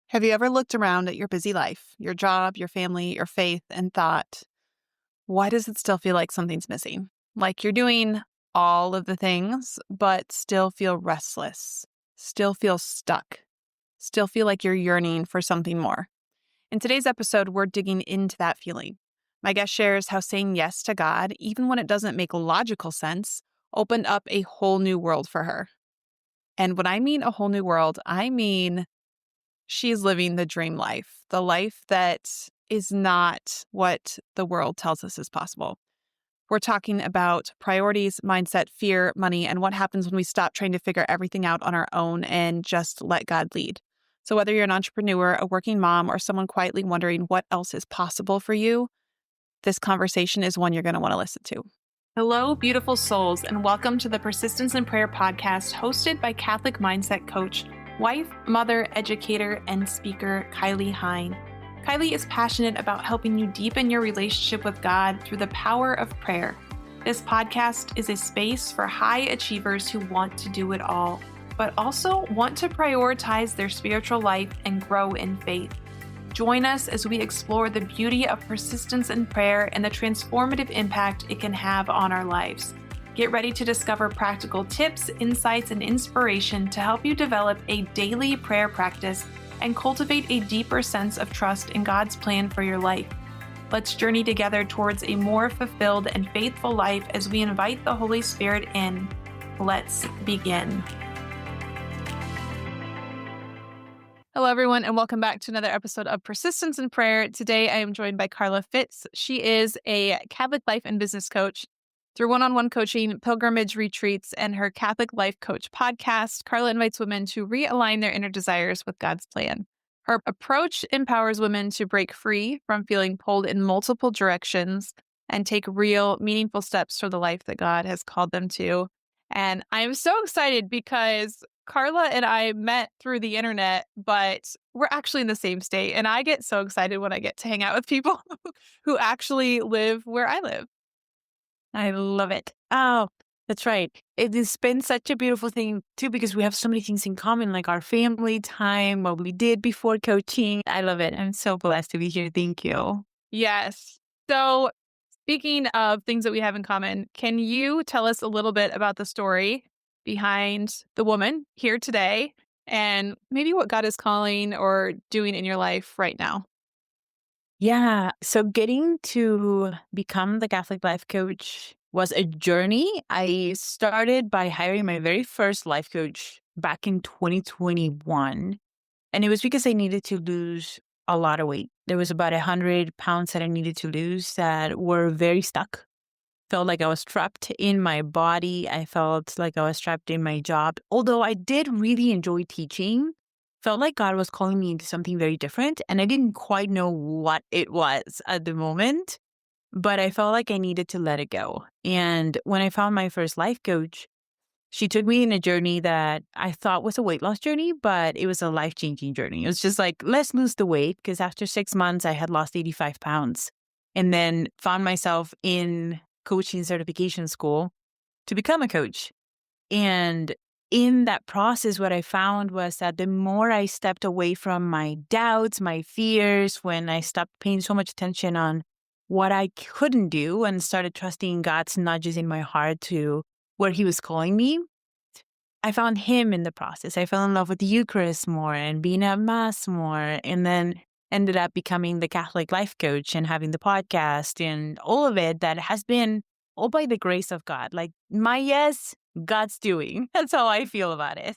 Have you ever looked around at your busy life, your job, your family, your faith, and thought, why does it still feel like something's missing? Like you're doing all of the things, but still feel restless, still feel stuck, still feel like you're yearning for something more. In today's episode, we're digging into that feeling. My guest shares how saying yes to God, even when it doesn't make logical sense, opened up a whole new world for her. And when I mean a whole new world, I mean she's living the dream life, the life that is not what the world tells us is possible. We're talking about priorities, mindset, fear, money, and what happens when we stop trying to figure everything out on our own and just let God lead. So whether you're an entrepreneur, a working mom, or someone quietly wondering what else is possible for you, this conversation is one you're going to want to listen to. Hello, beautiful souls, and welcome to the Persistence in Prayer podcast hosted by Catholic mindset coach, wife, mother, educator, and speaker, Kylie Hine. Kylie is passionate about helping you deepen your relationship with God through the power of prayer. This podcast is a space for high achievers who want to do it all, but also want to prioritize their spiritual life and grow in faith. Join us as we explore the beauty of persistence in prayer and the transformative impact it can have on our lives. Get ready to discover practical tips, insights, and inspiration to help you develop a daily prayer practice and cultivate a deeper sense of trust in God's plan for your life. Let's journey together towards a more fulfilled and faithful life as we invite the Holy Spirit in. Let's begin. Hello, everyone, and welcome back to another episode of Persistence in Prayer. Today, I am joined by Karla Fitz. She is a Catholic life and business coach. Through one-on-one coaching, pilgrimage retreats, and her Catholic Life Coach podcast, Karla invites women to realign their inner desires with God's plan. Her approach empowers women to break free from feeling pulled in multiple directions and take real, meaningful steps toward the life that God has called them to. And I am so excited because Karla and I met through the internet, but we're actually in the same state. And I get so excited when I get to hang out with people who actually live where I live. I love it. Oh, that's right. It has been such a beautiful thing too, because we have so many things in common, like our family time, what we did before coaching. I love it. I'm so blessed to be here. Thank you. Yes. So speaking of things that we have in common, can you tell us a little bit about the story behind the woman here today and maybe what God is calling or doing in your life right now? Yeah. So getting to become the Catholic life coach was a journey. I started by hiring my very first life coach back in 2021. And it was because I needed to lose a lot of weight. There was about 100 pounds that I needed to lose that were very stuck. Felt like I was trapped in my body. I felt like I was trapped in my job. Although I did really enjoy teaching, felt like God was calling me into something very different. And I didn't quite know what it was at the moment, but I felt like I needed to let it go. And when I found my first life coach, she took me in a journey that I thought was a weight loss journey, but it was a life-changing journey. It was just like, let's lose the weight, because after 6 months, I had lost 85 pounds and then found myself in coaching certification school to become a coach. And in that process, what I found was that the more I stepped away from my doubts, my fears, when I stopped paying so much attention on what I couldn't do and started trusting God's nudges in my heart to where He was calling me, I found Him in the process. I fell in love with the Eucharist more and being at Mass more, and then ended up becoming the Catholic life coach and having the podcast and all of it that has been all by the grace of God. Like my yes, God's doing. That's how I feel about it.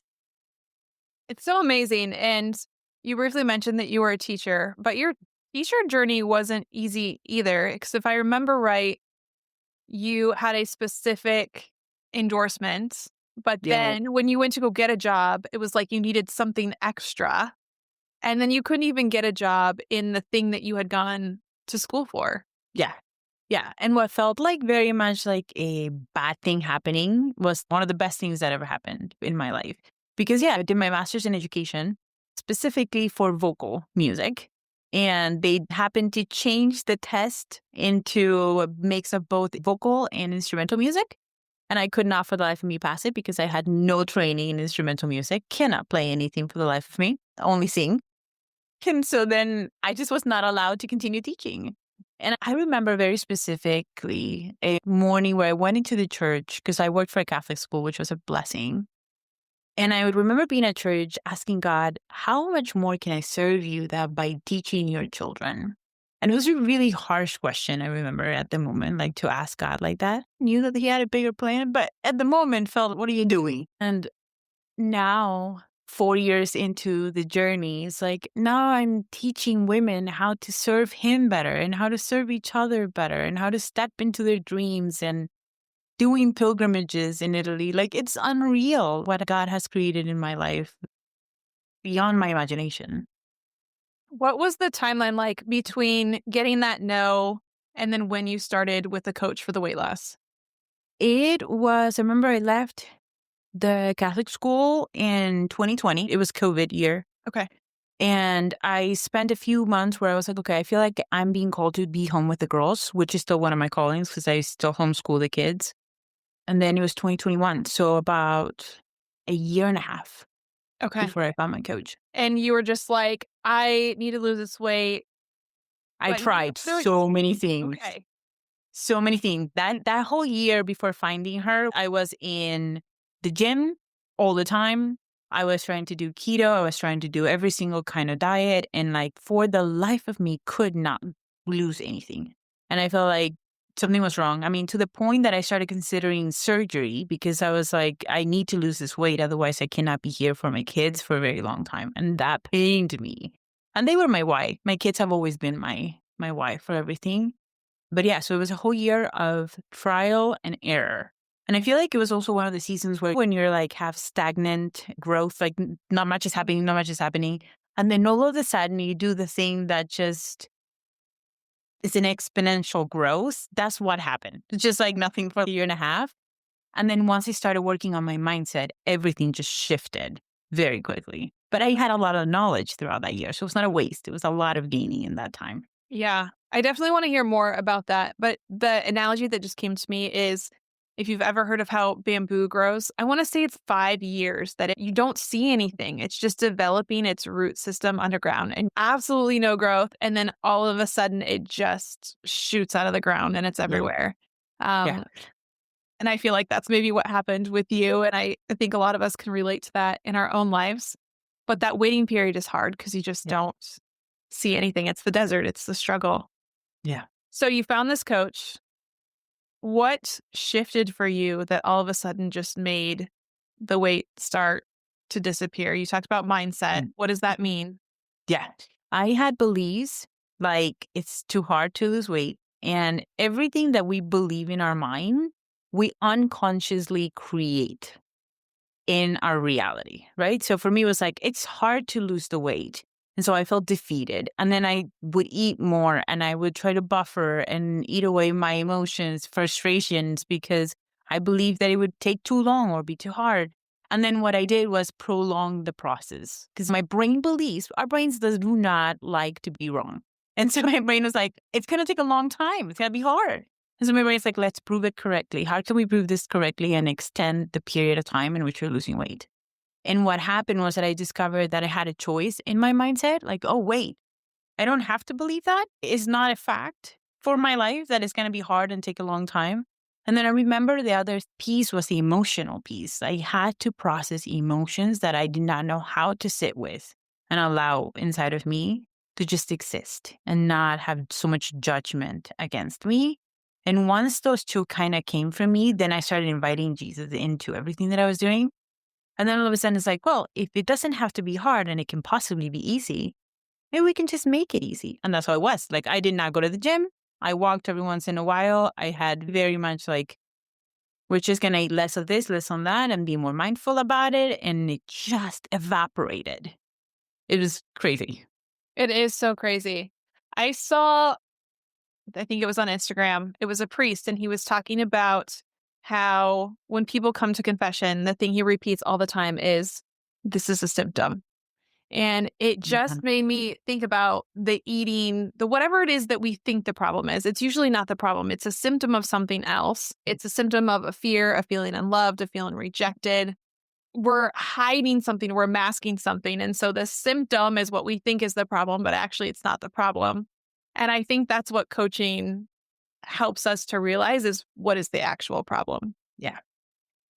It's so amazing. And you briefly mentioned that you were a teacher, but your teacher journey wasn't easy either. Because if I remember right, you had a specific endorsement, but then when you went to go get a job, it was like you needed something extra. And then you couldn't even get a job in the thing that you had gone to school for. Yeah. Yeah. And what felt like very much like a bad thing happening was one of the best things that ever happened in my life. Because, yeah, I did my master's in education specifically for vocal music. And they happened to change the test into a mix of both vocal and instrumental music. And I could not for the life of me pass it because I had no training in instrumental music, cannot play anything for the life of me, only sing. And so then I just was not allowed to continue teaching. And I remember very specifically a morning where I went into the church because I worked for a Catholic school, which was a blessing. And I would remember being at church asking God, how much more can I serve you that by teaching your children? And it was a really harsh question, I remember at the moment, like to ask God like that. Knew that he had a bigger plan, but at the moment felt, what are you doing? And now, 4 years into the journey, it's like now I'm teaching women how to serve him better and how to serve each other better and how to step into their dreams and doing pilgrimages in Italy. Like it's unreal what God has created in my life beyond my imagination. What was the timeline like between getting that no and then when you started with the coach for the weight loss? I remember I left the Catholic school in 2020. It was COVID year. Okay. And I spent a few months where I was like, okay, I feel like I'm being called to be home with the girls, which is still one of my callings because I still homeschool the kids. And then it was 2021. So about a year and a half Okay. before I found my coach. And you were just like, I need to lose this weight. I But tried there was- so many things. Okay. So many things. That whole year before finding her, I was in the gym all the time. I was trying to do keto. I was trying to do every single kind of diet. And like for the life of me, could not lose anything. And I felt like something was wrong. I mean, to the point that I started considering surgery because I was like, I need to lose this weight. Otherwise, I cannot be here for my kids for a very long time. And that pained me. And they were my why. My kids have always been my why for everything. But yeah, so it was a whole year of trial and error. And I feel like it was also one of the seasons where when you're like have stagnant growth, like not much is happening, not much is happening. And then all of a sudden you do the thing that just is an exponential growth. That's what happened. It's just like nothing for a year and a half. And then once I started working on my mindset, everything just shifted very quickly. But I had a lot of knowledge throughout that year. So it was not a waste. It was a lot of gaining in that time. Yeah, I definitely want to hear more about that. But the analogy that just came to me is if you've ever heard of how bamboo grows, I want to say it's 5 years that you don't see anything. It's just developing its root system underground and absolutely no growth. And then all of a sudden it just shoots out of the ground and it's everywhere. Yeah. And I feel like that's maybe what happened with you. And I think a lot of us can relate to that in our own lives. But that waiting period is hard because you just don't see anything. It's the desert. It's the struggle. Yeah. So you found this coach. What shifted for you that all of a sudden just made the weight start to disappear? You talked about mindset. What does that mean? Yeah. I had beliefs like it's too hard to lose weight. And everything that we believe in our mind, we unconsciously create in our reality, right? So for me, it was like, it's hard to lose the weight. And so I felt defeated. And then I would eat more and I would try to buffer and eat away my emotions, frustrations, because I believed that it would take too long or be too hard. And then what I did was prolong the process because my brain believes our brains do not like to be wrong. And so my brain was like, it's going to take a long time. It's going to be hard. And so my brain's like, let's prove it correctly. How can we prove this correctly and extend the period of time in which you're losing weight? And what happened was that I discovered that I had a choice in my mindset. Like, oh, wait, I don't have to believe that. It's not a fact for my life that it's going to be hard and take a long time. And then I remember the other piece was the emotional piece. I had to process emotions that I did not know how to sit with and allow inside of me to just exist and not have so much judgment against me. And once those two kind of came from me, then I started inviting Jesus into everything that I was doing. And then all of a sudden it's like, well, if it doesn't have to be hard and it can possibly be easy, maybe we can just make it easy. And that's how it was. Like I did not go to the gym. I walked every once in a while. I had very much like, we're just going to eat less of this, less on that, and be more mindful about it. And it just evaporated. It was crazy. It is so crazy. I think it was on Instagram. It was a priest and he was talking about how when people come to confession, the thing he repeats all the time is, this is a symptom. And it just made me think about the eating, the whatever it is that we think the problem is. It's usually not the problem. It's a symptom of something else. It's a symptom of a fear, of feeling unloved, of feeling rejected. we're hiding something, we're masking something. And so the symptom is what we think is the problem, but actually it's not the problem. And I think that's what coaching helps us to realize is what is the actual problem. Yeah.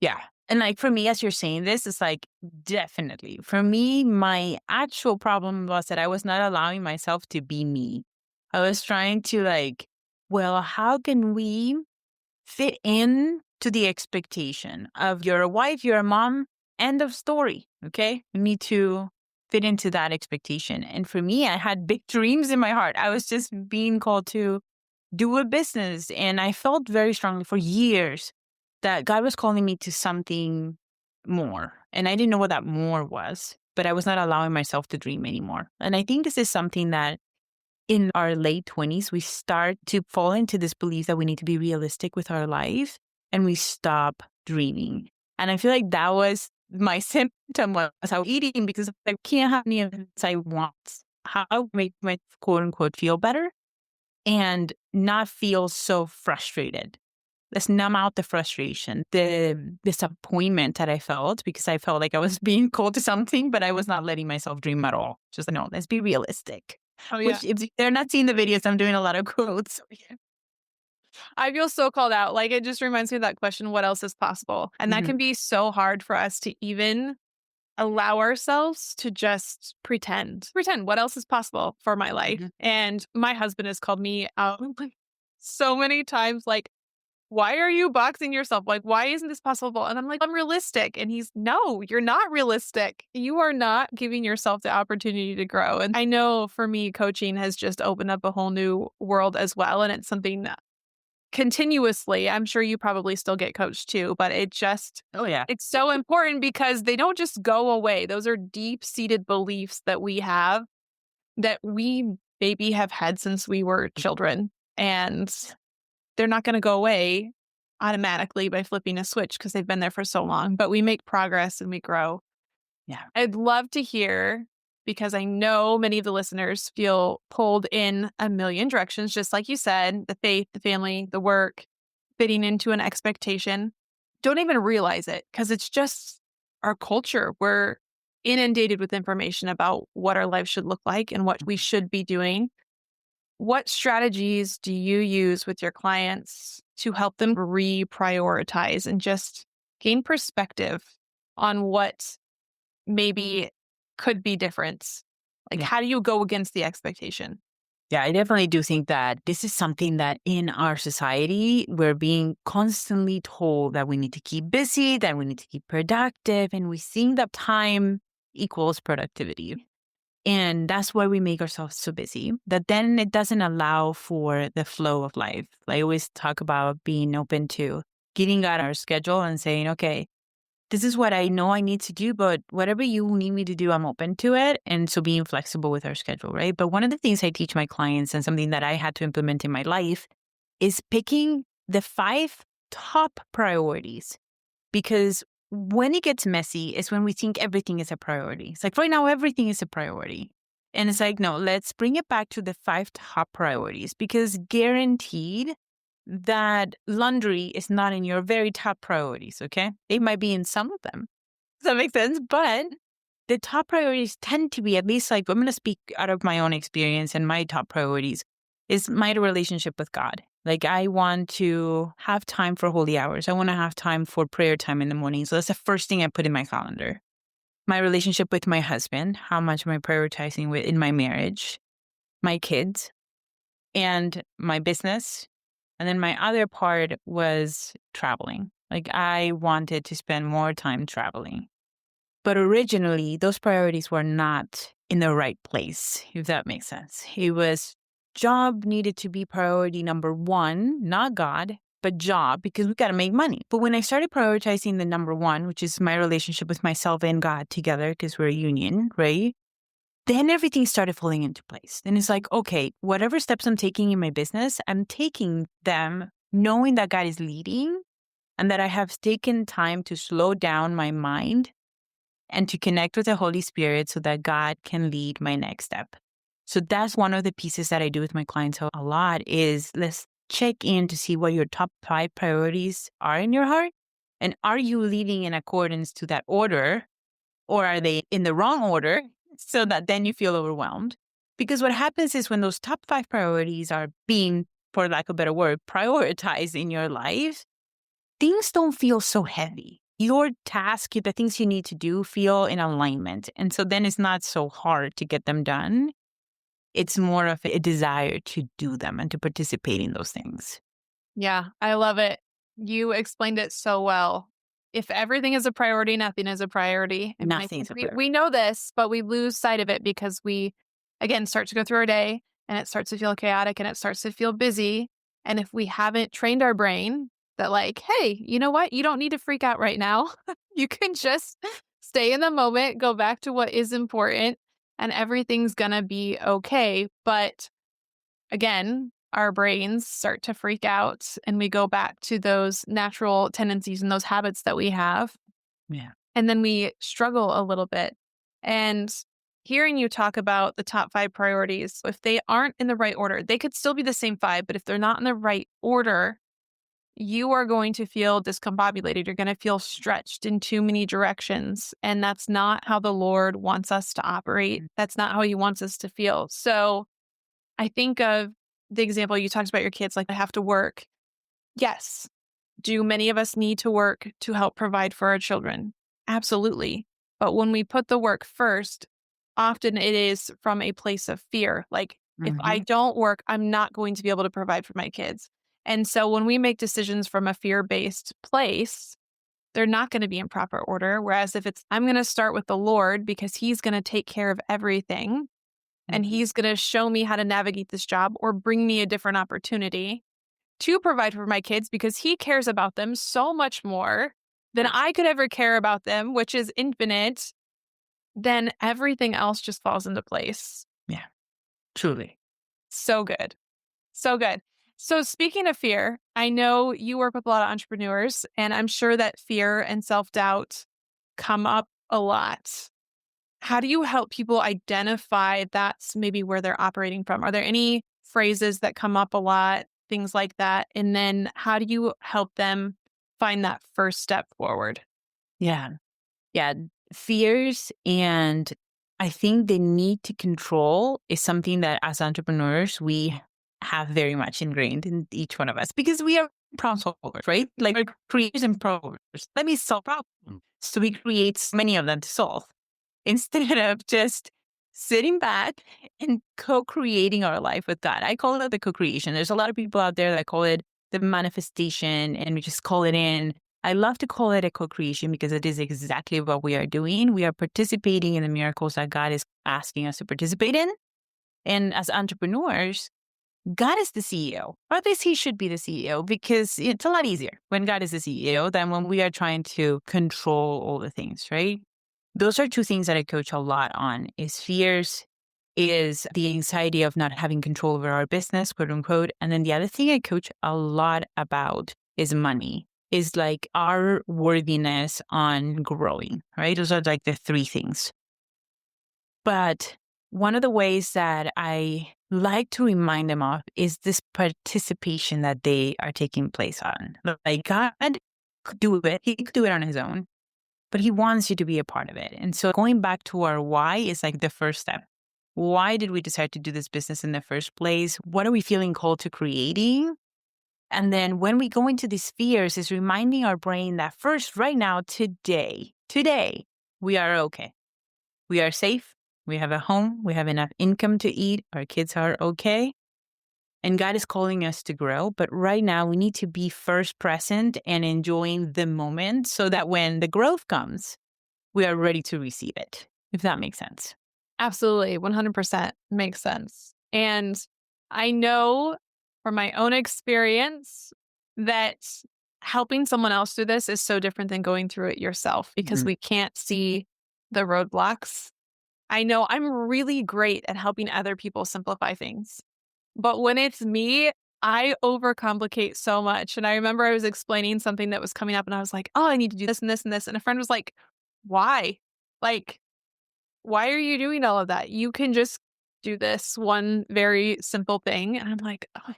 Yeah. And like for me, as you're saying this, it's like definitely for me, my actual problem was that I was not allowing myself to be me. I was trying to like, well, how can we fit in to the expectation of you're a wife, you're a mom, end of story. Okay. We need to fit into that expectation. And for me, I had big dreams in my heart. I was just being called to do a business. And I felt very strongly for years that God was calling me to something more. And I didn't know what that more was, but I was not allowing myself to dream anymore. And I think this is something that in our late 20s, we start to fall into this belief that we need to be realistic with our life and we stop dreaming. And I feel like that was my symptom was I was eating because I can't have any of this I want. How to make my quote unquote feel better and not feel so frustrated. Let's numb out the frustration, the disappointment that I felt because I felt like I was being called to something, but I was not letting myself dream at all. Just no, let's be realistic. Oh, yeah. Which if they're not seeing the videos, I'm doing a lot of quotes. I feel so called out. Like it just reminds me of that question, what else is possible? And that Mhm. can be so hard for us to even allow ourselves to just pretend what else is possible for my life. Mhm. And my husband has called me out like, so many times, like, why are you boxing yourself? Like, why isn't this possible? And I'm like, I'm realistic. And he's, no, you're not realistic. You are not giving yourself the opportunity to grow. And I know for me, coaching has just opened up a whole new world as well. And it's something that continuously, I'm sure you probably still get coached too, but Oh yeah. it's so important because they don't just go away. Those are deep seated beliefs that we have that we maybe have had since we were children. And they're not going to go away automatically by flipping a switch because they've been there for so long, but we make progress and we grow. Yeah. I'd love to hear because I know many of the listeners feel pulled in a million directions, just like you said, the faith, the family, the work, fitting into an expectation. Don't even realize it because it's just our culture. We're inundated with information about what our life should look like and what we should be doing. What strategies do you use with your clients to help them reprioritize and just gain perspective on what maybe could be different? Like, Yeah. how do you go against the expectation? Yeah, I definitely do think that this is something that in our society, we're being constantly told that we need to keep busy, that we need to keep productive, and we think that time equals productivity. And that's why we make ourselves so busy that then it doesn't allow for the flow of life. I always talk about being open to getting out our schedule and saying, okay, this is what I know I need to do, but whatever you need me to do, I'm open to it. And so being flexible with our schedule, right? But one of the things I teach my clients and something that I had to implement in my life is picking the 5 top priorities. Because when it gets messy is when we think everything is a priority. It's like right now, everything is a priority. And it's like, no, let's bring it back to the 5 top priorities because guaranteed that laundry is not in your very top priorities, okay? It might be in some of them. Does that make sense? But the top priorities tend to be, at least like I'm going to speak out of my own experience and my top priorities is my relationship with God. Like I want to have time for holy hours. I want to have time for prayer time in the morning. So that's the first thing I put in my calendar. My relationship with my husband, how much am I prioritizing with in my marriage, my kids, and my business. And then my other part was traveling. Like I wanted to spend more time traveling. But originally, those priorities were not in the right place, if that makes sense. It was job needed to be priority number 1, not God, but job, because we got to make money. But when I started prioritizing the number 1, which is my relationship with myself and God together, because we're a union, right? Then everything started falling into place. Then it's like, okay, whatever steps I'm taking in my business, I'm taking them knowing that God is leading and that I have taken time to slow down my mind and to connect with the Holy Spirit so that God can lead my next step. So that's one of the pieces that I do with my clients a lot is let's check in to see what your top 5 priorities are in your heart And are you living in accordance to that order, or are they in the wrong order so that then you feel overwhelmed? Because what happens is when those top 5 priorities are being, for lack of a better word, prioritized in your life, things don't feel so heavy. Your task, the things you need to do feel in alignment. And so then it's not so hard to get them done. It's more of a desire to do them and to participate in those things. Yeah, I love it. You explained it so well. If everything is a priority, nothing is a priority. I mean, I Nothing think is a we priority. know this, but we lose sight of it because we, again, start to go through our day and it starts to feel chaotic and it starts to feel busy. And if we haven't trained our brain that, like, hey, you know what? You don't need to freak out right now. You can just stay in the moment, go back to what is important, and everything's going to be okay. But again, our brains start to freak out and we go back to those natural tendencies and those habits that we have. Yeah. And then we struggle a little bit. And hearing you talk about the top 5 priorities, if they aren't in the right order, they could still be the same 5, but if they're not in the right order, you are going to feel discombobulated. You're going to feel stretched in too many directions. And that's not how the Lord wants us to operate. That's not how He wants us to feel. So, I think of the example you talked about your kids, like, they have to work. Yes. Do many of us need to work to help provide for our children? Absolutely. But when we put the work first, often it is from a place of fear. Like, if I Mm-hmm. don't work, I'm not going to be able to provide for my kids. And so when we make decisions from a fear based place, they're not going to be in proper order. Whereas if it's, I'm going to start with the Lord because He's going to take care of everything and Mm-hmm. He's going to show me how to navigate this job or bring me a different opportunity to provide for my kids because He cares about them so much more than I could ever care about them, which is infinite, then everything else just falls into place. Yeah. Truly. So good. So good. So, speaking of fear, I know you work with a lot of entrepreneurs, and I'm sure that fear and self doubt come up a lot. How do you help people identify that's maybe where they're operating from? Are there any phrases that come up a lot, things like that? And then how do you help them find that first step forward? Yeah. Yeah. Fears and I think the need to control is something that as entrepreneurs, we have very much ingrained in each one of us because we are problem solvers, right? Like we're creators and problems. Let me solve problems. So we create many of them to solve instead of just sitting back and co-creating our life with God. I call it the co-creation. There's a lot of people out there that call it the manifestation and we just call it in. I love to call it a co-creation because it is exactly what we are doing. We are participating in the miracles that God is asking us to participate in. And as entrepreneurs, God is the CEO, or at least He should be the CEO because it's a lot easier when God is the CEO than when we are trying to control all the things, right? Those are 2 things that I coach a lot on is fears, is the anxiety of not having control over our business, quote unquote. And then the other thing I coach a lot about is money, is like our worthiness on growing, right? Those are like the 3 things. But one of the ways that I like to remind them of is this participation that they are taking place on. Like God could do it. He could do it on His own, but He wants you to be a part of it. And so going back to our why is like the first step. Why did we decide to do this business in the first place? What are we feeling called to creating? And then when we go into these fears is reminding our brain that first, right now, today, we are okay. We are safe. We have a home. We have enough income to eat. Our kids are okay. And God is calling us to grow. But right now, we need to be first present and enjoying the moment so that when the growth comes, we are ready to receive it, if that makes sense. Absolutely. 100% makes sense. And I know from my own experience that helping someone else through this is so different than going through it yourself because Mhm. we can't see the roadblocks. I know I'm really great at helping other people simplify things. But when it's me, I overcomplicate so much. And I remember I was explaining something that was coming up and I was like, oh, I need to do this and this and this. And a friend was like, why? Like, why are you doing all of that? You can just do this one very simple thing. And I'm like, oh,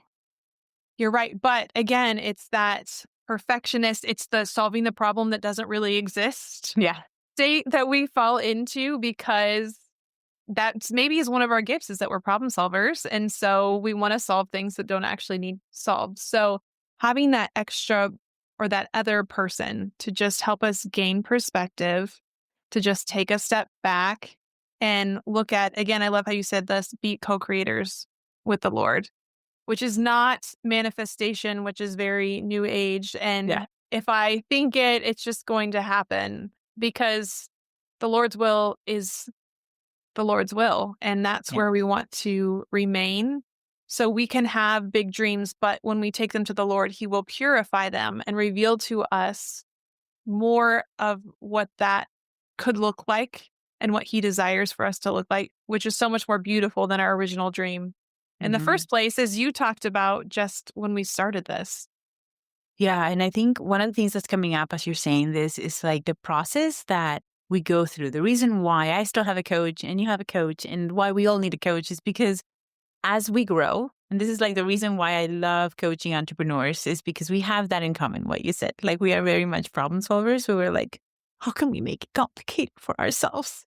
you're right. But again, it's that perfectionist, it's the solving the problem that doesn't really exist Yeah. state that we fall into because that's maybe is one of our gifts is that we're problem solvers. And so we want to solve things that don't actually need solved. So having that extra or that other person to just help us gain perspective, to just take a step back and look at, again, I love how you said this, be co creators with the Lord, which is not manifestation, which is very new age. Yeah. And if I think it, it's just going to happen because the Lord's will is the Lord's will. And that's Yeah. where we want to remain. So we can have big dreams, but when we take them to the Lord, He will purify them and reveal to us more of what that could look like and what He desires for us to look like, which is so much more beautiful than our original dream. In the Mhm. first place, as you talked about just when we started this. Yeah, and I think one of the things that's coming up as you're saying this is like the process that we go through. The reason why I still have a coach and you have a coach and why we all need a coach is because as we grow, and this is like the reason why I love coaching entrepreneurs is because we have that in common, what you said. Like we are very much problem solvers. So we're like, how can we make it complicated for ourselves?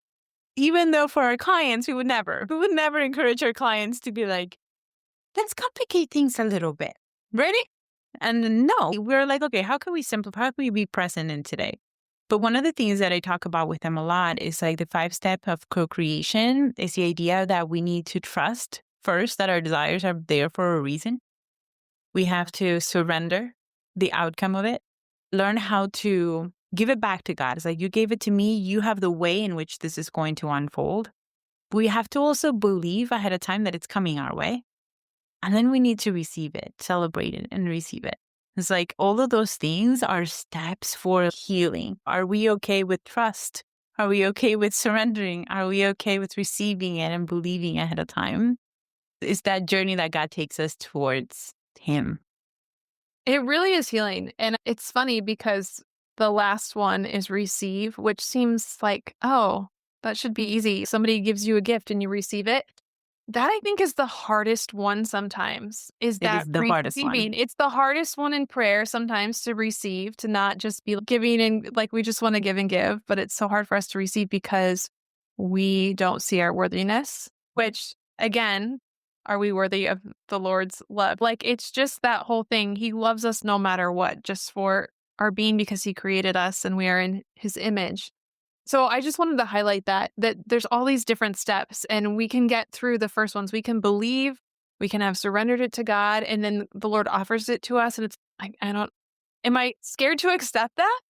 Even though for our clients, we would never encourage our clients to be like, let's complicate things a little bit. Ready? And no, we're like, okay, how can we simplify? How can we be present in today? But one of the things that I talk about with them a lot is like the 5 step of co-creation is the idea that we need to trust first that our desires are there for a reason. We have to surrender the outcome of it, learn how to give it back to God. It's like, you gave it to me. You have the way in which this is going to unfold. We have to also believe ahead of time that it's coming our way. And then we need to receive it, celebrate it, and receive it. It's like all of those things are steps for healing. Are we okay with trust? Are we okay with surrendering? Are we okay with receiving it and believing ahead of time? It's that journey that God takes us towards Him. It really is healing. And it's funny because the last one is receive, which seems like, oh, that should be easy. Somebody gives you a gift and you receive it. That I think is the hardest one sometimes, is It that is the hardest one. receiving. It's the hardest one in prayer sometimes to receive, to not just be giving and like we just want to give and give, but it's so hard for us to receive because we don't see our worthiness, which again, are we worthy of the Lord's love? Like it's just that whole thing. He loves us no matter what, just for our being because He created us and we are in His image. So I just wanted to highlight that there's all these different steps and we can get through the first ones. We can believe, we can have surrendered it to God, and then the Lord offers it to us and it's I don't am I scared to accept that?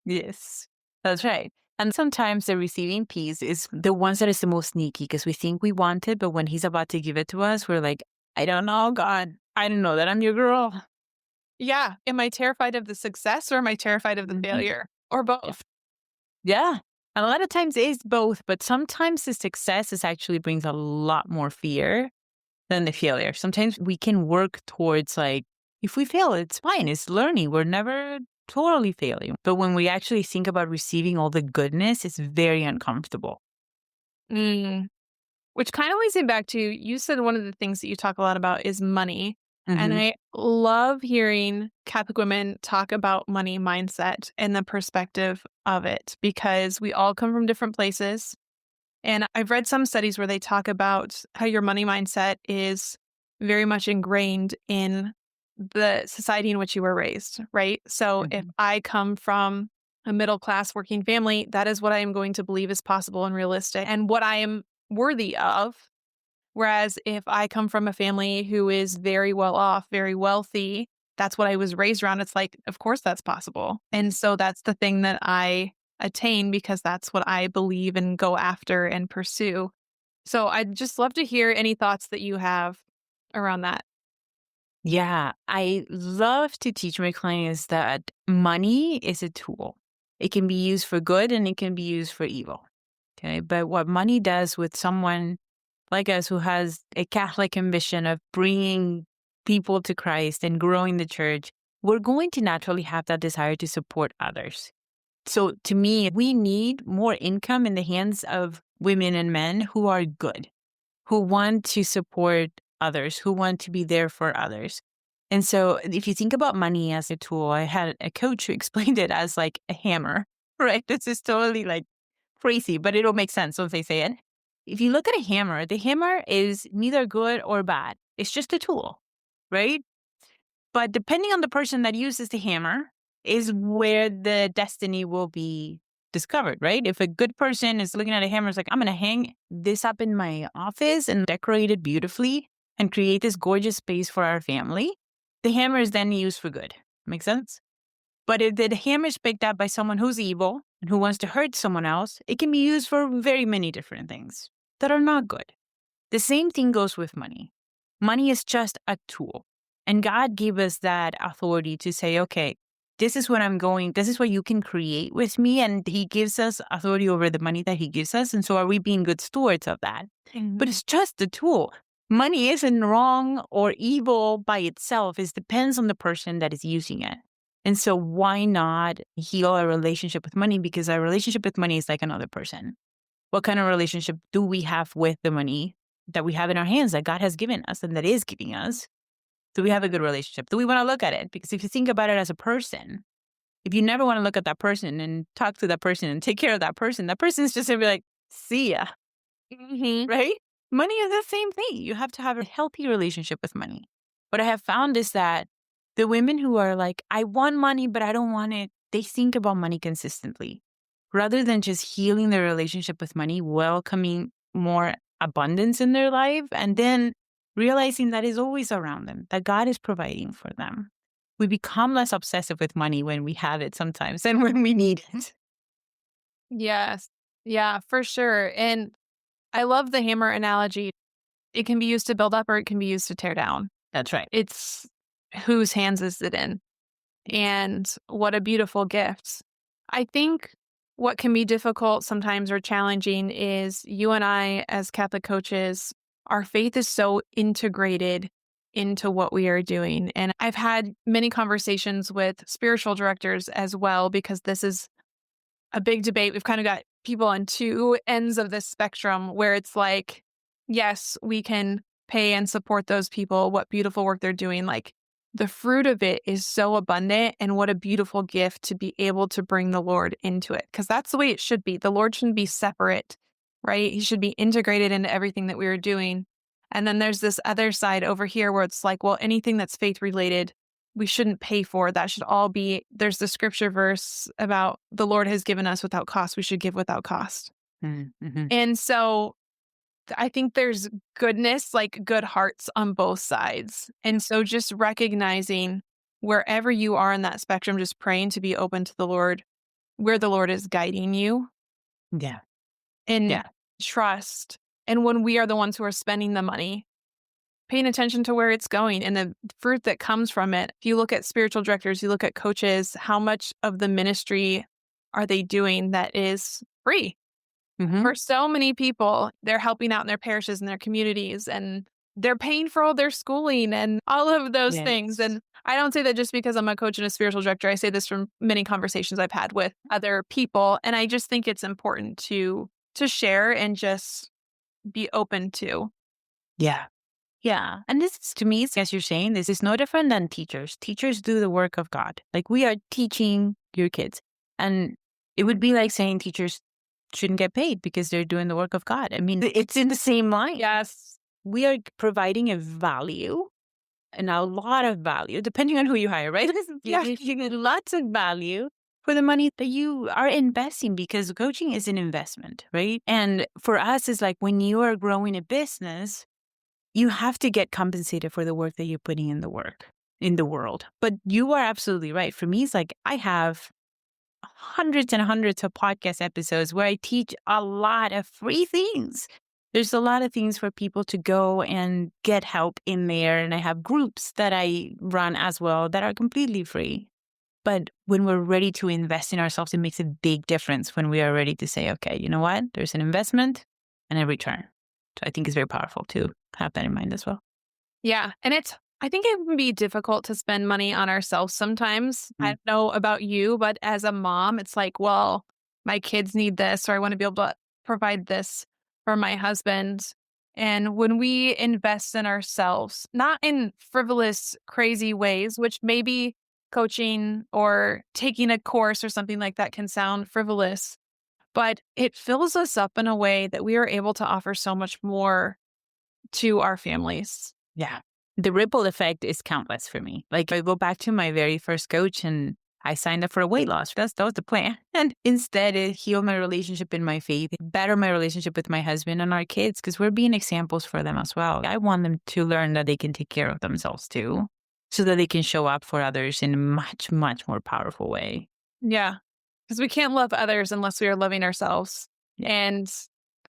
Yes, that's right. And sometimes the receiving piece is the ones that is the most sneaky because we think we want it, but when He's about to give it to us, we're like, I don't know, God. I don't know that I'm your girl. Yeah. Am I terrified of the success or am I terrified of the Mhm. failure? Or Yeah. both? Yeah. And a lot of times it's both, but sometimes the success is actually brings a lot more fear than the failure. Sometimes we can work towards like, if we fail, it's fine. It's learning. We're never totally failing. But when we actually think about receiving all the goodness, it's very uncomfortable. Mm. Which kind of leads me back to you said one of the things that you talk a lot about is money. And Hmm. I love hearing Catholic women talk about money mindset and the perspective of it because we all come from different places. And I've read some studies where they talk about how your money mindset is very much ingrained in the society in which you were raised, right? So if Hmm. I come from a middle class working family, that is what I am going to believe is possible and realistic and what I am worthy of. Whereas if I come from a family who is very well off, very wealthy, that's what I was raised around. It's like, of course that's possible. And so that's the thing that I attain because that's what I believe and go after and pursue. So I'd just love to hear any thoughts that you have around that. Yeah, I love to teach my clients that money is a tool. It can be used for good and it can be used for evil. Okay. But what money does with someone like us who has a Catholic ambition of bringing people to Christ and growing the church, we're going to naturally have that desire to support others. So to me, we need more income in the hands of women and men who are good, who want to support others, who want to be there for others. And so if you think about money as a tool, I had a coach who explained it as like a hammer, right? This is totally like crazy, but it'll make sense once I say it. If you look at a hammer, the hammer is neither good or bad. It's just a tool, right? But depending on the person that uses the hammer is where the destiny will be discovered, right? If a good person is looking at a hammer, it's like, I'm going to hang this up in my office and decorate it beautifully and create this gorgeous space for our family. The hammer is then used for good. Make sense? But if the hammer is picked up by someone who's evil and who wants to hurt someone else, it can be used for very many different things that are not good. The same thing goes with money. Money is just a tool. And God gave us that authority to say, okay, this is what I'm going, this is what you can create with me. And He gives us authority over the money that He gives us. And so are we being good stewards of that? But it's just a tool. Money isn't wrong or evil by itself. It depends on the person that is using it. And so why not heal our relationship with money? Because our relationship with money is like another person. What kind of relationship do we have with the money that we have in our hands that God has given us and that is giving us? Do we have a good relationship? Do we want to look at it? Because if you think about it as a person, if you never want to look at that person and talk to that person and take care of that person is just going to be like, see ya, right? Money is the same thing. You have to have a healthy relationship with money. What I have found is that the women who are like, I want money, but I don't want it, they think about money consistently. Rather than just healing their relationship with money, welcoming more abundance in their life, and then realizing that is always around them, that God is providing for them. We become less obsessive with money when we have it sometimes than when we need it. Yes. Yeah, for sure. And I love the hammer analogy. It can be used to build up or it can be used to tear down. That's right. It's whose hands is it in? And what a beautiful gift. I think what can be difficult sometimes or challenging is you and I, as Catholic coaches, our faith is so integrated into what we are doing. And I've had many conversations with spiritual directors as well, because this is a big debate. We've kind of got people on two ends of this spectrum where it's like, yes, we can pay and support those people, what beautiful work they're doing. Like, the fruit of it is so abundant, and what a beautiful gift to be able to bring the Lord into it, because that's the way it should be. The Lord shouldn't be separate, right? He should be integrated into everything that we are doing. And then there's this other side over here where it's like, well, anything that's faith related, we shouldn't pay for. That should all be, there's the scripture verse about the Lord has given us without cost. We should give without cost. Mm-hmm. And so I think there's goodness, like good hearts on both sides. And so just recognizing wherever you are in that spectrum, just praying to be open to the Lord, where the Lord is guiding you, Yeah. and Yeah. trust. And when we are the ones who are spending the money, paying attention to where it's going and the fruit that comes from it. If you look at spiritual directors, you look at coaches, how much of the ministry are they doing that is free? Mm-hmm. For so many people, they're helping out in their parishes and their communities, and they're paying for all their schooling and all of those things. Yes. And I don't say that just because I'm a coach and a spiritual director. I say this from many conversations I've had with other people. And I just think it's important to share and just be open to. Yeah. Yeah. And this is, to me, as you're saying, this is no different than teachers. Teachers do the work of God. Like, we are teaching your kids. And it would be like saying teachers shouldn't get paid because they're doing the work of God. I mean, it's in the same line. Yes. We are providing a value, and a lot of value, depending on who you hire, right? Yeah. You get lots of value for the money that you are investing, because coaching is an investment, right? And for us, it's like when you are growing a business, you have to get compensated for the work that you're putting in the world. But you are absolutely right. For me, it's like I have hundreds and hundreds of podcast episodes where I teach a lot of free things. There's a lot of things for people to go and get help in there. And I have groups that I run as well that are completely free. But when we're ready to invest in ourselves, it makes a big difference when we are ready to say, okay, you know what? There's an investment and a return. So I think it's very powerful to have that in mind as well. Yeah. And I think it can be difficult to spend money on ourselves sometimes. I don't know about you, but as a mom, it's like, well, my kids need this, or I want to be able to provide this for my husband. And when we invest in ourselves, not in frivolous, crazy ways, which maybe coaching or taking a course or something like that can sound frivolous, but it fills us up in a way that we are able to offer so much more to our families. Yeah. The ripple effect is countless for me. Like I go back to my very first coach and I signed up for a weight loss. That was the plan. And instead it healed my relationship in my faith, better my relationship with my husband and our kids because we're being examples for them as well. I want them to learn that they can take care of themselves too, so that they can show up for others in a much, much more powerful way. Yeah. Because we can't love others unless we are loving ourselves. Yeah. And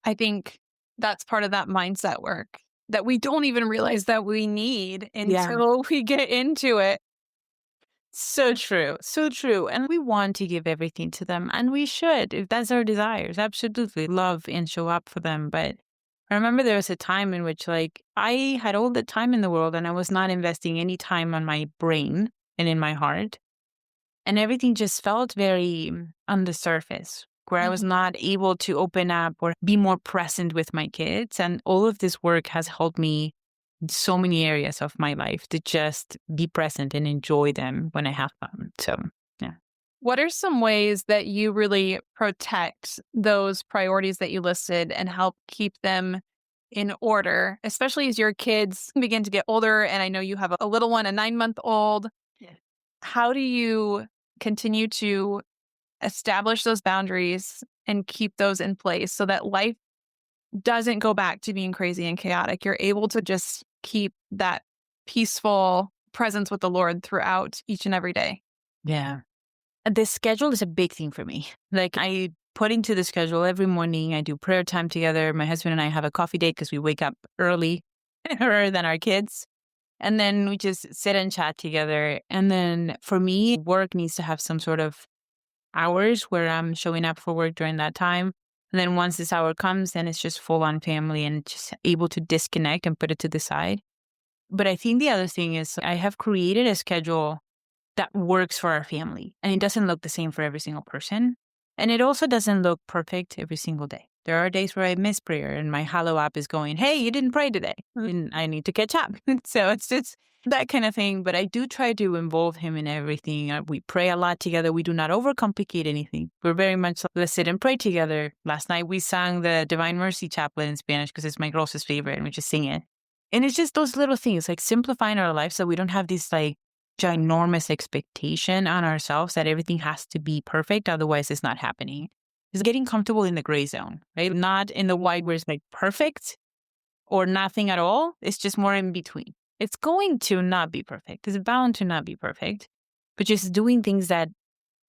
I think that's part of that mindset work that we don't even realize that we need Yeah. until we get into it. So true. So true. And we want to give everything to them. And we should, if that's our desires. Absolutely love and show up for them. But I remember there was a time in which, like, I had all the time in the world and I was not investing any time on my brain and in my heart. And everything just felt very on the surface, where I was Mhm. not able to open up or be more present with my kids. And all of this work has helped me so many areas of my life to just be present and enjoy them when I have them. So, yeah. What are some ways that you really protect those priorities that you listed and help keep them in order, especially as your kids begin to get older? And I know you have a little one, a 9-month-old. Yeah. How do you continue to establish those boundaries and keep those in place so that life doesn't go back to being crazy and chaotic? You're able to just keep that peaceful presence with the Lord throughout each and every day. Yeah. The schedule is a big thing for me. Like, I put into the schedule every morning, I do prayer time together. My husband and I have a coffee date because we wake up early, earlier than our kids. And then we just sit and chat together. And then for me, work needs to have some sort of hours where I'm showing up for work during that time. And then once this hour comes, then it's just full on family and just able to disconnect and put it to the side. But I think the other thing is I have created a schedule that works for our family. And it doesn't look the same for every single person. And it also doesn't look perfect every single day. There are days where I miss prayer and my Hallow app is going, hey, you didn't pray today. And I need to catch up. So it's just that kind of thing. But I do try to involve him in everything. We pray a lot together. We do not overcomplicate anything. We're very much like, let's sit and pray together. Last night we sang the Divine Mercy Chaplet in Spanish because it's my girl's favorite and we just sing it. And it's just those little things like simplifying our life so we don't have this like ginormous expectation on ourselves that everything has to be perfect. Otherwise, it's not happening. It's getting comfortable in the gray zone, right? Not in the white where it's like perfect or nothing at all. It's just more in between. It's going to not be perfect. It's bound to not be perfect, but just doing things that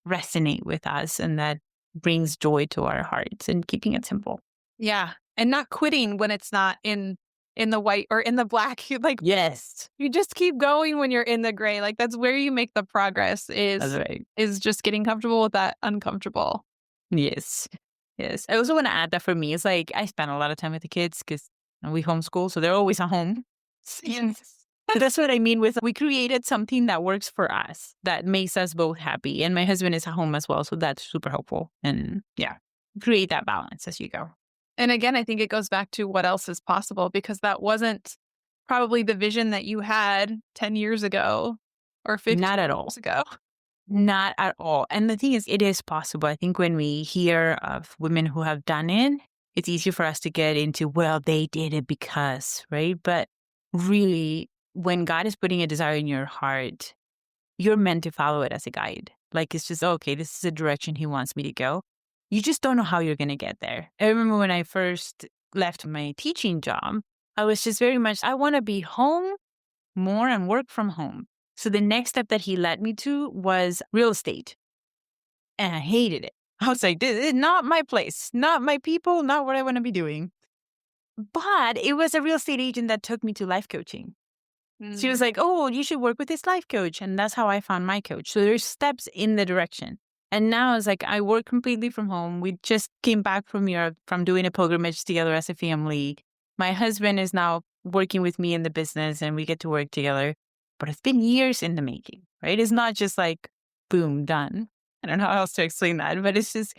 resonate with us and that brings joy to our hearts and keeping it simple. Yeah. And not quitting when it's not in the white or in the black. You like Yes, you just keep going when you're in the gray. Like that's where you make the progress that's right. is just getting comfortable with that uncomfortable. Yes. Yes. I also want to add that for me, it's like I spend a lot of time with the kids because we homeschool, so they're always at home. Yes. So that's what I mean with we created something that works for us, that makes us both happy. And my husband is at home as well. So that's super helpful. And yeah, create that balance as you go. And again, I think it goes back to what else is possible because that wasn't probably the vision that you had 10 years ago or 15 Not at years all. ago. Not at all. And the thing is, it is possible. I think when we hear of women who have done it, it's easy for us to get into, well, they did it because, right? But really, when God is putting a desire in your heart, you're meant to follow it as a guide. Like it's just, okay, this is the direction he wants me to go. You just don't know how you're going to get there. I remember when I first left my teaching job, I was just very much, I want to be home more and work from home. So the next step that he led me to was real estate. And I hated it. I was like, this is not my place, not my people, not what I want to be doing. But it was a real estate agent that took me to life coaching. She was like, oh, you should work with this life coach. And that's how I found my coach. So there's steps in the direction. And now it's like I work completely from home. We just came back from Europe from doing a pilgrimage together as a family. My husband is now working with me in the business and we get to work together. But it's been years in the making, right? It's not just like, boom, done. I don't know how else to explain that, but it's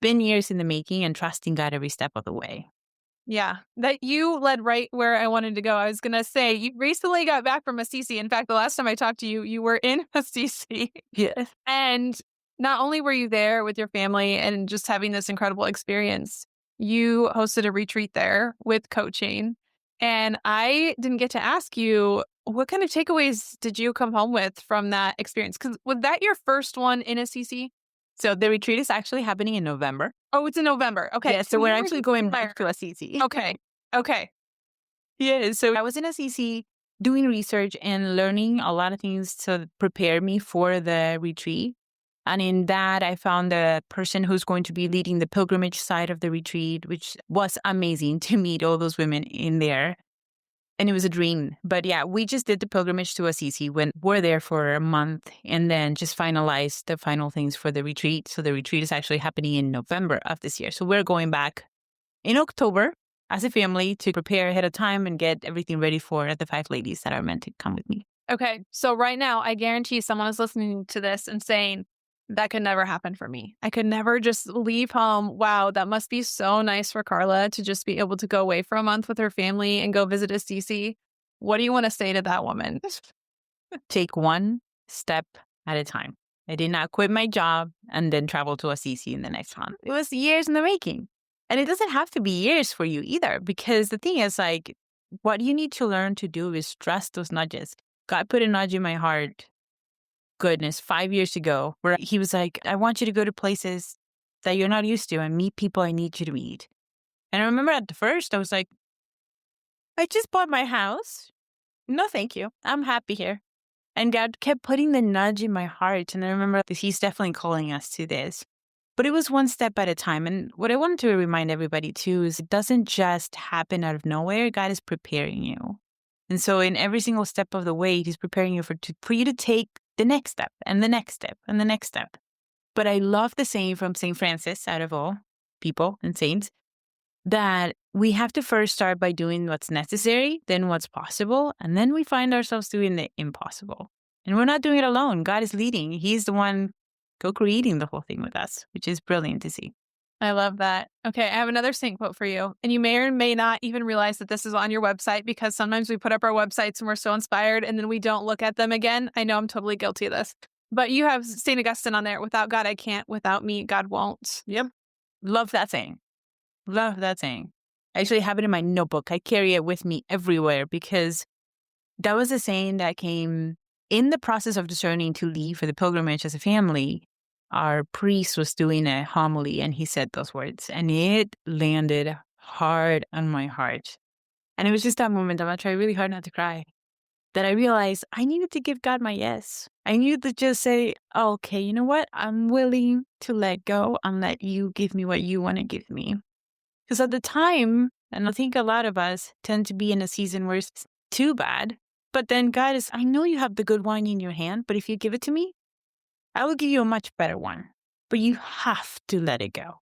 been years in the making and trusting God every step of the way. Yeah, that you led right where I wanted to go. I was gonna say, you recently got back from Assisi. In fact, the last time I talked to you, you were in Assisi. Yes. And not only were you there with your family and just having this incredible experience, you hosted a retreat there with coaching. And I didn't get to ask you, what kind of takeaways did you come home with from that experience? Because was that your first one in Assisi? So the retreat is actually happening in November. Oh, it's in November. Okay. Yeah, So so we're you were actually just going there. back to Assisi. Okay. Okay. Yeah, so I was in Assisi doing research and learning a lot of things to prepare me for the retreat. And in that, I found the person who's going to be leading the pilgrimage side of the retreat, which was amazing to meet all those women in there. And it was a dream. But yeah, we just did the pilgrimage to Assisi when we're there for a month and then just finalized the final things for the retreat. So the retreat is actually happening in November of this year. So we're going back in October as a family to prepare ahead of time and get everything ready for the 5 ladies that are meant to come with me. Okay. So right now, I guarantee someone is listening to this and saying, that could never happen for me. I could never just leave home. Wow, that must be so nice for Karla to just be able to go away for a month with her family and go visit Assisi. What do you want to say to that woman? Take one step at a time. I did not quit my job and then travel to Assisi in the next month. It was years in the making. And it doesn't have to be years for you either, because the thing is, like, what you need to learn to do is trust those nudges. God put a nudge in my heart, goodness, 5 years ago, where he was like, I want you to go to places that you're not used to and meet people I need you to meet. And I remember at the first, I was like, I just bought my house. No, thank you. I'm happy here. And God kept putting the nudge in my heart. And I remember that he's definitely calling us to this. But it was one step at a time. And what I wanted to remind everybody too is it doesn't just happen out of nowhere. God is preparing you. And so in every single step of the way, he's preparing you for you to take the next step and the next step and the next step. But I love the saying from St. Francis, out of all people and saints, that we have to first start by doing what's necessary, then what's possible, and then we find ourselves doing the impossible. And we're not doing it alone. God is leading. He's the one co-creating the whole thing with us, which is brilliant to see. I love that. Okay, I have another saint quote for you. And you may or may not even realize that this is on your website, because sometimes we put up our websites and we're so inspired and then we don't look at them again. I know I'm totally guilty of this. But you have St. Augustine on there. Without God, I can't. Without me, God won't. Yep. Love that saying. Love that saying. I actually have it in my notebook. I carry it with me everywhere because that was a saying that came in the process of discerning to leave for the pilgrimage as a family. Our priest was doing a homily and he said those words and it landed hard on my heart. And it was just that moment, I'm going to try really hard not to cry, that I realized I needed to give God my yes. I needed to just say, oh, okay, you know what? I'm willing to let go and let you give me what you want to give me. Because at the time, and I think a lot of us tend to be in a season where it's too bad, but then God is, I know you have the good wine in your hand, but if you give it to me, I will give you a much better one. But you have to let it go.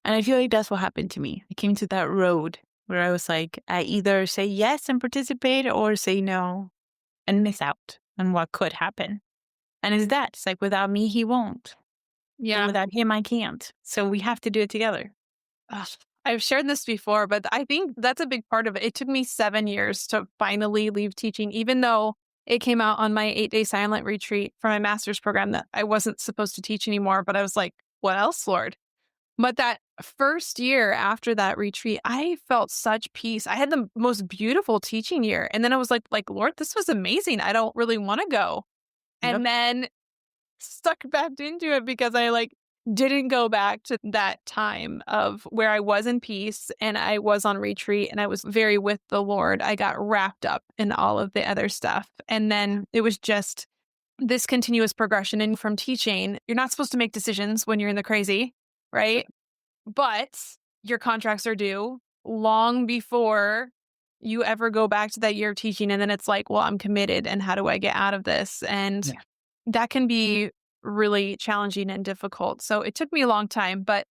And I feel like that's what happened to me. I came to that road where I was like, I either say yes and participate or say no and miss out on what could happen. And it's that. It's like, without me, he won't. Yeah. And without him, I can't. So we have to do it together. Ugh, I've shared this before, but I think that's a big part of it. It took me 7 years to finally leave teaching, even though it came out on my 8-day silent retreat for my master's program that I wasn't supposed to teach anymore. But I was like, what else, Lord? But that first year after that retreat, I felt such peace. I had the most beautiful teaching year. And then I was like, Lord, this was amazing. I don't really want to go. Yep. And then stuck back into it because I didn't go back to that time of where I was in peace and I was on retreat and I was very with the Lord. I got wrapped up in all of the other stuff. And then it was just this continuous progression. And from teaching, you're not supposed to make decisions when you're in the crazy, right? But your contracts are due long before you ever go back to that year of teaching. And then it's like, well, I'm committed. And how do I get out of this? And that can be really challenging and difficult. So it took me a long time, but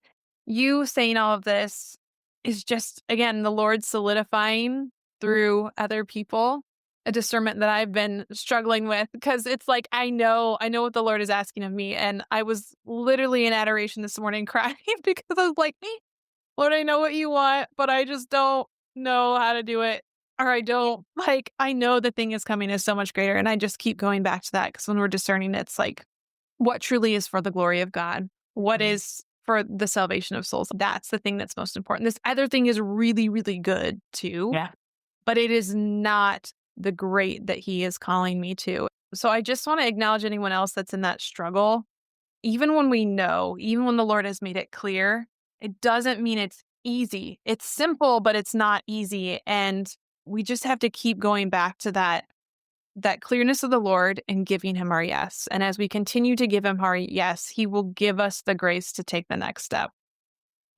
you saying all of this is just, again, the Lord solidifying through other people a discernment that I've been struggling with, because it's like, I know what the Lord is asking of me. And I was literally in adoration this morning crying because I was like, Lord, I know what you want, but I just don't know how to do it. Or I don't like, I know the thing is coming is so much greater. And I just keep going back to that because when we're discerning, it's like what truly is for the glory of God, what is for the salvation of souls. That's the thing that's most important. This other thing is really, really good too, Yeah. but it is not the great that He is calling me to. So I just want to acknowledge anyone else that's in that struggle. Even when we know, even when the Lord has made it clear, it doesn't mean it's easy. It's simple, but it's not easy. And we just have to keep going back to that clearness of the Lord and giving Him our yes. And as we continue to give Him our yes, He will give us the grace to take the next step.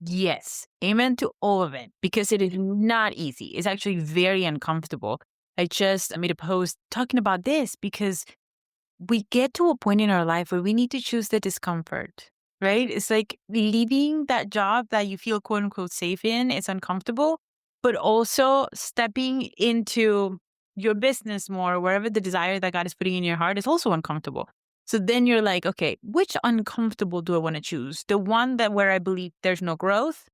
Yes. Amen to all of it because it is not easy. It's actually very uncomfortable. I just made a post talking about this because we get to a point in our life where we need to choose the discomfort, right? It's like leaving that job that you feel quote unquote safe in is uncomfortable, but also stepping into your business more, wherever the desire that God is putting in your heart is also uncomfortable. So then you're like, okay, which uncomfortable do I want to choose? The one that where I believe there's no growth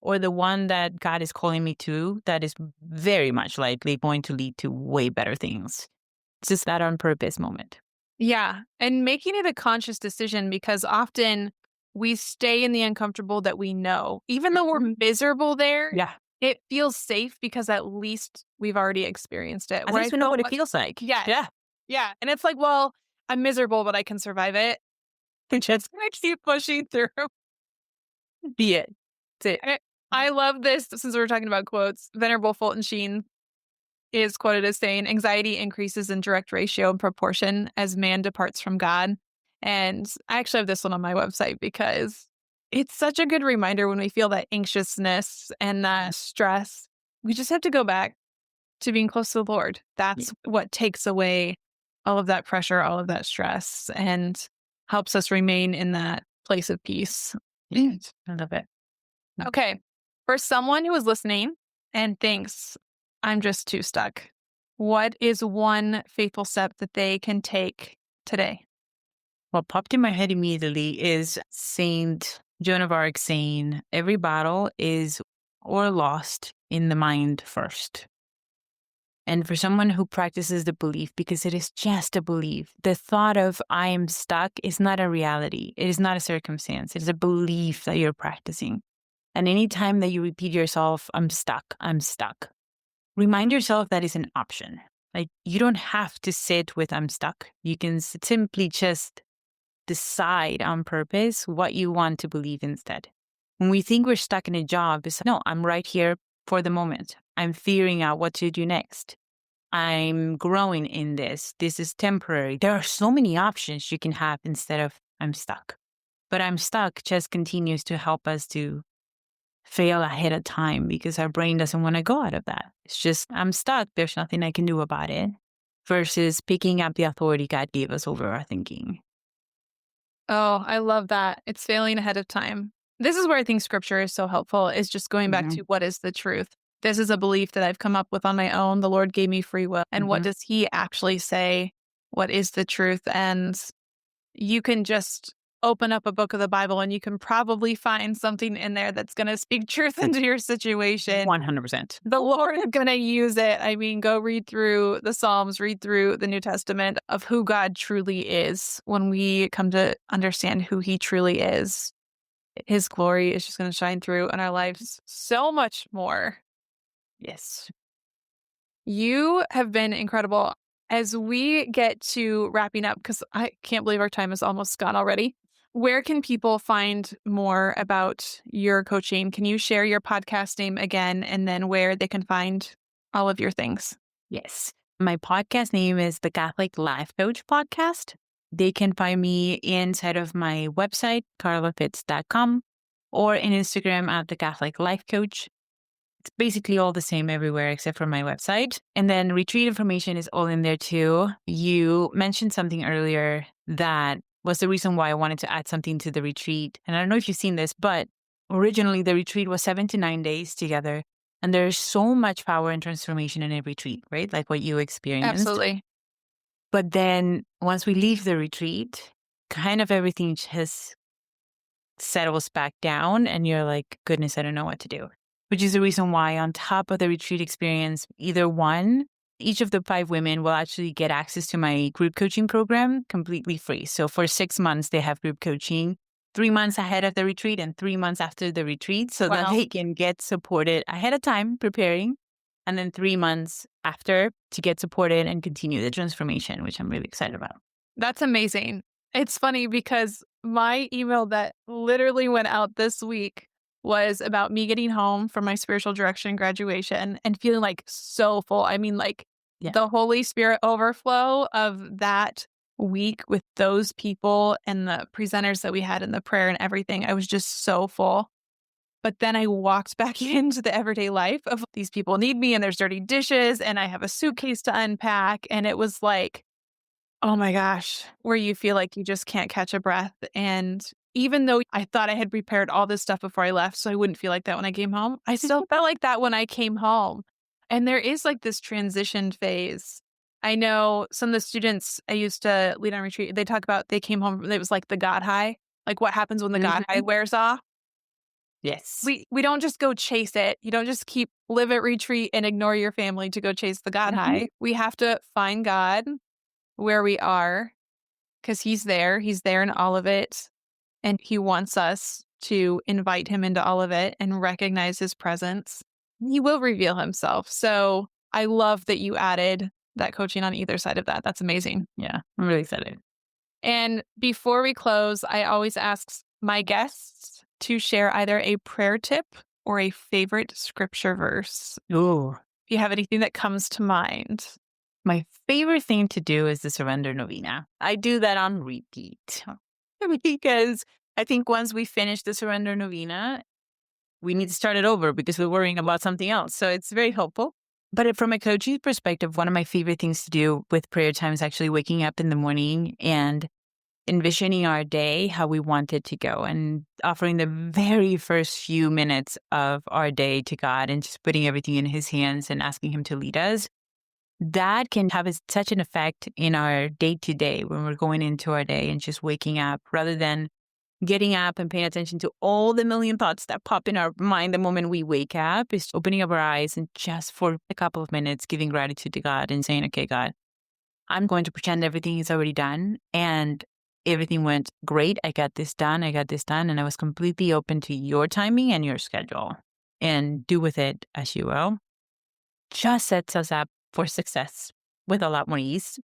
or the one that God is calling me to that is very much likely going to lead to way better things. It's just that on purpose moment. Yeah. And making it a conscious decision because often we stay in the uncomfortable that we know. Even though we're miserable there, Yeah. it feels safe because at least we've already experienced it. At Where I least we know felt what it like, feels like. yes, Yeah. yeah. And it's like, well, I'm miserable, but I can survive it. Just gonna keep pushing through. Be it. That's it. I love this since we're talking about quotes. Venerable Fulton Sheen is quoted as saying, anxiety increases in direct ratio and proportion as man departs from God. And I actually have this one on my website because it's such a good reminder when we feel that anxiousness and that stress, we just have to go back to being close to the Lord. Yeah. That's what takes away all of that pressure, all of that stress, and helps us remain in that place of peace. Yes. I love it. Okay. For someone who is listening and thinks, I'm just too stuck, what is one faithful step that they can take today? What popped in my head immediately is Saint Joan of Arc saying, every battle is or lost in the mind first. And for someone who practices the belief, because it is just a belief, the thought of I am stuck is not a reality. It is not a circumstance. It is a belief that you're practicing. And anytime that you repeat yourself, I'm stuck, remind yourself that is an option. Like you don't have to sit with I'm stuck. You can simply just decide on purpose what you want to believe instead. When we think we're stuck in a job, it's no, I'm right here for the moment. I'm figuring out what to do next. I'm growing in this. This is temporary. There are so many options you can have instead of I'm stuck. But I'm stuck just continues to help us to fail ahead of time because our brain doesn't want to go out of that. It's just, I'm stuck. There's nothing I can do about it versus picking up the authority God gave us over our thinking. Oh, I love that. It's failing ahead of time. This is where I think scripture is so helpful, is just going back to what is the truth. This is a belief that I've come up with on my own. The Lord gave me free will. And what does He actually say? What is the truth? And you can just open up a book of the Bible and you can probably find something in there that's going to speak truth into your situation. 100%. The Lord is going to use it. I mean, go read through the Psalms, read through the New Testament of who God truly is. When we come to understand who He truly is, His glory is just going to shine through in our lives so much more. Yes. You have been incredible. As we get to wrapping up, because I can't believe our time is almost gone already, where can people find more about your coaching? Can you share your podcast name again and then where they can find all of your things? Yes. My podcast name is the Catholic Life Coach Podcast. They can find me inside of my website, karlafitz.com, or in Instagram at the Catholic Life Coach. It's basically all the same everywhere except for my website. And then retreat information is all in there too. You mentioned something earlier that was the reason why I wanted to add something to the retreat. And I don't know if you've seen this, but originally the retreat was 7 to 9 days together. And there's so much power and transformation in a retreat, right? Like what you experienced. Absolutely. But then once we leave the retreat, kind of everything just settles back down and you're like, goodness, I don't know what to do. Which is the reason why on top of the retreat experience, each of the 5 women will actually get access to my group coaching program completely free. So for 6 months, they have group coaching, 3 months ahead of the retreat and 3 months after the retreat so that they can get supported ahead of time preparing. And then 3 months after to get supported and continue the transformation, which I'm really excited about. That's amazing. It's funny because my email that literally went out this week was about me getting home from my spiritual direction graduation and feeling like so full. I mean, like the Holy Spirit overflow of that week with those people and the presenters that we had in the prayer and everything. I was just so full. But then I walked back into the everyday life of these people need me and there's dirty dishes and I have a suitcase to unpack. And it was like, oh my gosh, where you feel like you just can't catch a breath. And even though I thought I had prepared all this stuff before I left, so I wouldn't feel like that when I came home, I still felt like that when I came home. And there is like this transition phase. I know some of the students I used to lead on retreat, they talk about they came home, it was like the God high, like what happens when the God high wears off. Yes. We don't just go chase it. You don't just live at retreat and ignore your family to go chase the God high. We have to find God where we are because he's there. He's there in all of it. And he wants us to invite him into all of it and recognize his presence. He will reveal himself. So I love that you added that coaching on either side of that. That's amazing. Yeah, I'm really excited. And before we close, I always ask my guests to share either a prayer tip or a favorite scripture verse. Ooh. If you have anything that comes to mind. My favorite thing to do is the surrender novena. I do that on repeat because I think once we finish the surrender novena, we need to start it over because we're worrying about something else. So it's very helpful. But from a coaching perspective, one of my favorite things to do with prayer time is actually waking up in the morning and envisioning our day, how we want it to go, and offering the very first few minutes of our day to God and just putting everything in his hands and asking him to lead us. That can have such an effect in our day-to-day when we're going into our day and just waking up rather than getting up and paying attention to all the million thoughts that pop in our mind the moment we wake up. Is opening up our eyes and just for a couple of minutes giving gratitude to God and saying, okay, God, I'm going to pretend everything is already done and everything went great. I got this done. And I was completely open to your timing and your schedule and do with it as you will. Just sets us up for success with a lot more ease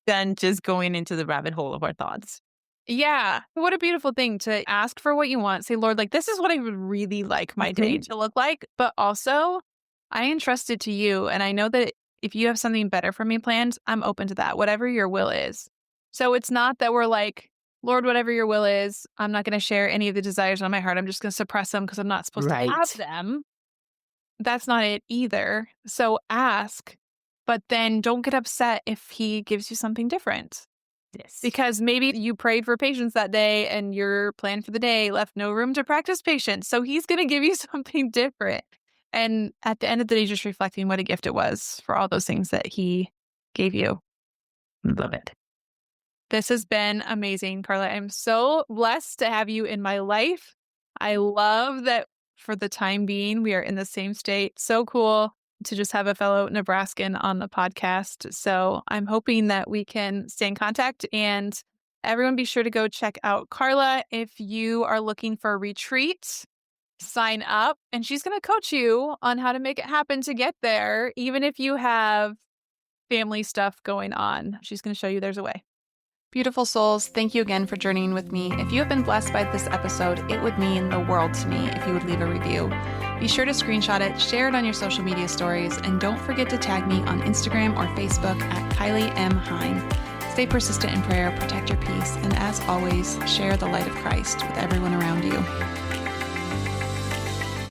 than just going into the rabbit hole of our thoughts. Yeah. What a beautiful thing to ask for what you want. Say, Lord, like, this is what I would really like my day to look like. But also, I entrust it to you. And I know that if you have something better for me planned, I'm open to that, whatever your will is. So it's not that we're like, Lord, whatever your will is, I'm not going to share any of the desires on my heart. I'm just going to suppress them because I'm not supposed to have them. That's not it either. So ask, but then don't get upset if he gives you something different. Yes. Because maybe you prayed for patience that day and your plan for the day left no room to practice patience. So he's going to give you something different. And at the end of the day, just reflecting what a gift it was for all those things that he gave you. Love it. This has been amazing, Karla. I'm so blessed to have you in my life. I love that for the time being, we are in the same state. So cool to just have a fellow Nebraskan on the podcast. So I'm hoping that we can stay in contact, and everyone be sure to go check out Karla. If you are looking for a retreat, sign up and she's going to coach you on how to make it happen to get there. Even if you have family stuff going on, she's going to show you there's a way. Beautiful souls, thank you again for journeying with me. If you have been blessed by this episode, it would mean the world to me if you would leave a review. Be sure to screenshot it, share it on your social media stories, and don't forget to tag me on Instagram or Facebook at Kylie M. Hine. Stay persistent in prayer, protect your peace, and as always, share the light of Christ with everyone around you.